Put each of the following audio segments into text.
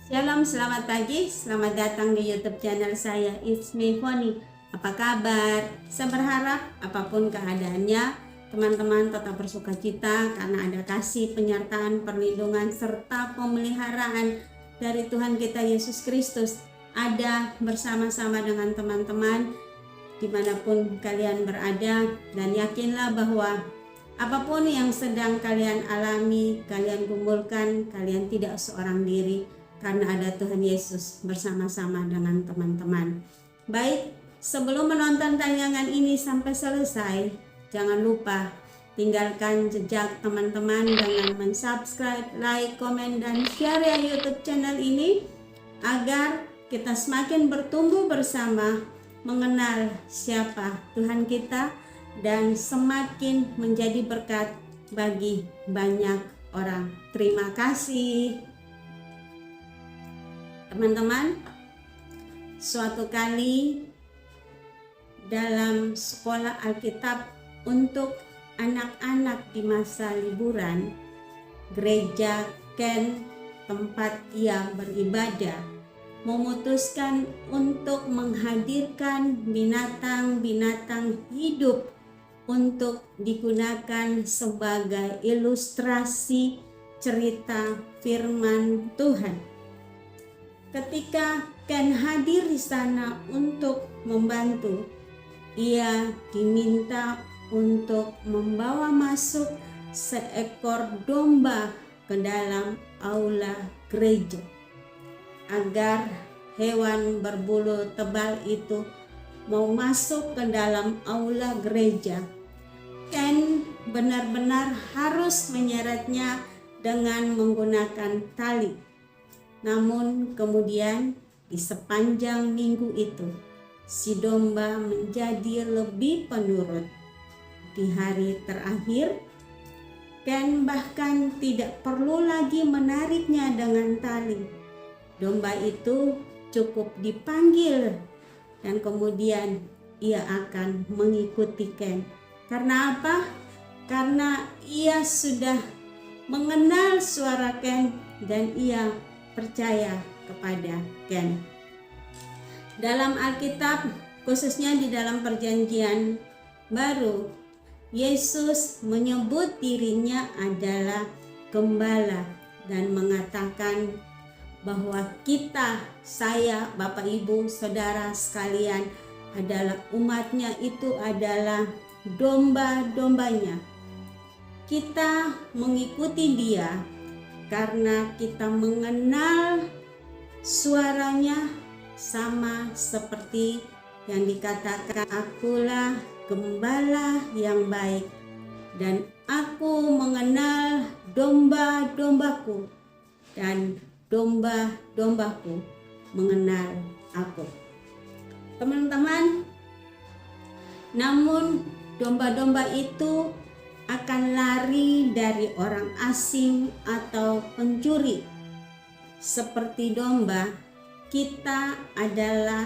Shalom, selamat pagi, selamat datang di YouTube channel saya, It's Me Foni. Apa kabar? Saya berharap apapun keadaannya, teman-teman tetap bersukacita karena ada kasih, penyertaan, perlindungan, serta pemeliharaan dari Tuhan kita Yesus Kristus ada bersama-sama dengan teman-teman dimanapun kalian berada, dan yakinlah bahwa apapun yang sedang kalian alami, kalian kumpulkan, kalian tidak seorang diri karena ada Tuhan Yesus bersama-sama dengan teman-teman. Baik, sebelum menonton tayangan ini sampai selesai, jangan lupa tinggalkan jejak teman-teman dengan mensubscribe, like, komen, dan share ya YouTube channel ini agar kita semakin bertumbuh bersama mengenal siapa Tuhan kita dan semakin menjadi berkat bagi banyak orang. Terima kasih. Teman-teman, suatu kali dalam sekolah Alkitab untuk anak-anak di masa liburan, gereja Ken tempat ia beribadah memutuskan untuk menghadirkan binatang-binatang hidup untuk digunakan sebagai ilustrasi cerita firman Tuhan. Ketika Ken hadir di sana untuk membantu, ia diminta untuk membawa masuk seekor domba ke dalam aula gereja agar hewan berbulu tebal itu mau masuk ke dalam aula gereja. Ken benar-benar harus menyeretnya dengan menggunakan tali. Namun kemudian di sepanjang minggu itu, si domba menjadi lebih penurut. Di hari terakhir, Ken bahkan tidak perlu lagi menariknya dengan tali. Domba itu cukup dipanggil dan kemudian ia akan mengikuti Ken. Karena apa? Karena ia sudah mengenal suara Ken dan ia percaya kepada Ken. Dalam Alkitab, khususnya di dalam Perjanjian Baru, Yesus menyebut dirinya adalah gembala dan mengatakan bahwa kita, saya, Bapak, Ibu, Saudara sekalian adalah umatnya, itu adalah domba-dombanya. Kita mengikuti dia karena kita mengenal suaranya, sama seperti yang dikatakan, akulah gembala yang baik dan aku mengenal domba-dombaku dan domba-dombaku mengenal aku. Teman-teman, namun domba-domba itu akan lari dari orang asing atau pencuri. Seperti domba, kita adalah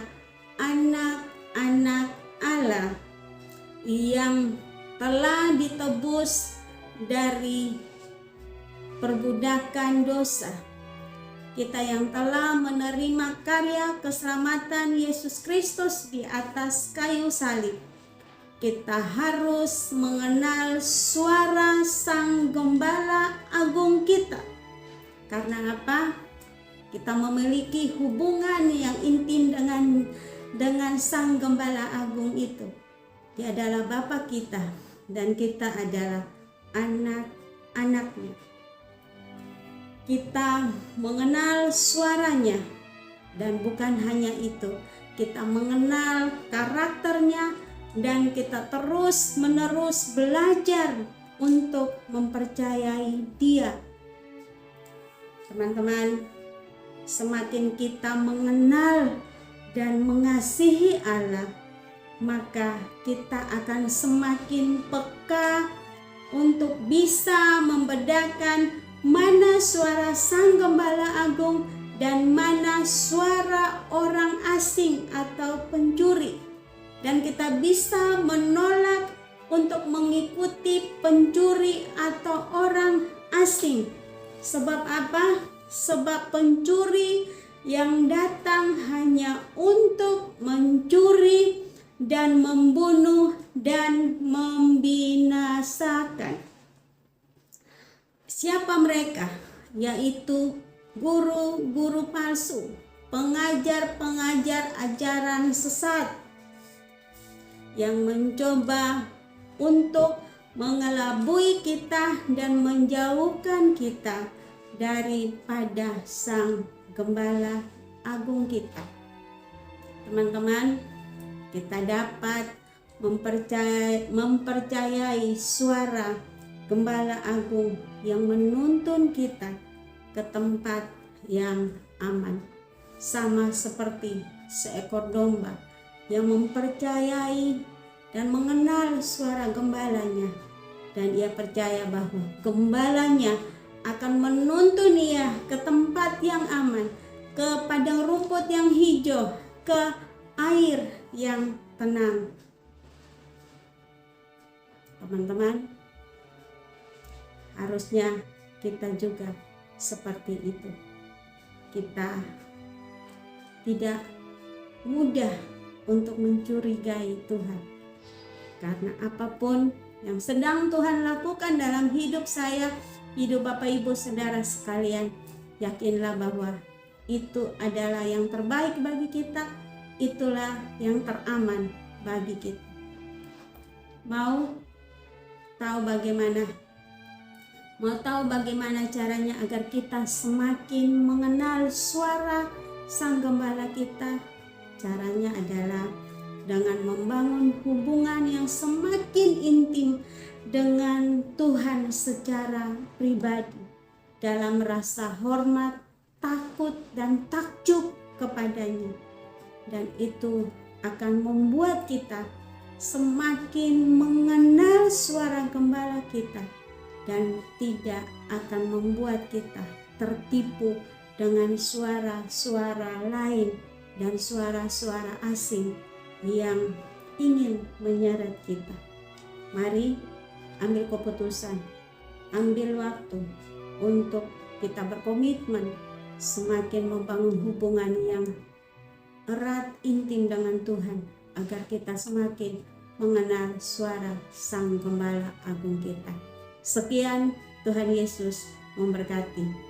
anak-anak Allah yang telah ditebus dari perbudakan dosa. Kita yang telah menerima karya keselamatan Yesus Kristus di atas kayu salib. Kita harus mengenal suara Sang Gembala Agung kita. Karena apa? Kita memiliki hubungan yang intim dengan Sang Gembala Agung itu. Dia adalah Bapa kita dan kita adalah anak-anaknya. Kita mengenal suaranya dan bukan hanya itu, kita mengenal karakternya dan kita terus-menerus belajar untuk mempercayai dia. Teman-teman, semakin kita mengenal dan mengasihi Allah, maka kita akan semakin peka untuk bisa membedakan mana suara Sang Gembala Agung dan mana suara orang asing atau pencuri. Dan kita bisa menolak untuk mengikuti pencuri atau orang asing. Sebab apa? sebab pencuri yang datang hanya untuk mencuri dan membunuh dan membinasakan. Siapa mereka? Yaitu guru-guru palsu, pengajar-pengajar ajaran sesat yang mencoba untuk mengelabui kita dan menjauhkan kita daripada Sang Gembala Agung kita. Teman-teman, kita dapat mempercayai suara Gembala Agung yang menuntun kita ke tempat yang aman, sama seperti seekor domba yang mempercayai dan mengenal suara gembalanya, dan ia percaya bahwa gembalanya akan menuntun ia ke tempat yang aman, ke padang rumput yang hijau, ke air yang tenang. Teman-teman, harusnya kita juga seperti itu. Kita tidak mudah untuk mencurigai Tuhan, karena apapun yang sedang Tuhan lakukan dalam hidup saya, hidup Bapak Ibu Saudara sekalian, yakinlah bahwa itu adalah yang terbaik bagi kita, itulah yang teraman bagi kita. Mau tahu bagaimana caranya agar kita semakin mengenal suara Sang Gembala kita? Caranya adalah dengan membangun hubungan yang semakin intim dengan Tuhan secara pribadi, dalam rasa hormat, takut, dan takjub kepadanya. Dan itu akan membuat kita semakin mengenal suara Gembala kita, dan tidak akan membuat kita tertipu dengan suara-suara lain dan suara-suara asing yang ingin menyeret kita. Mari ambil keputusan, ambil waktu untuk kita berkomitmen semakin membangun hubungan yang erat intim dengan Tuhan, agar kita semakin mengenal suara Sang Gembala Agung kita. Sekian, Tuhan Yesus memberkati.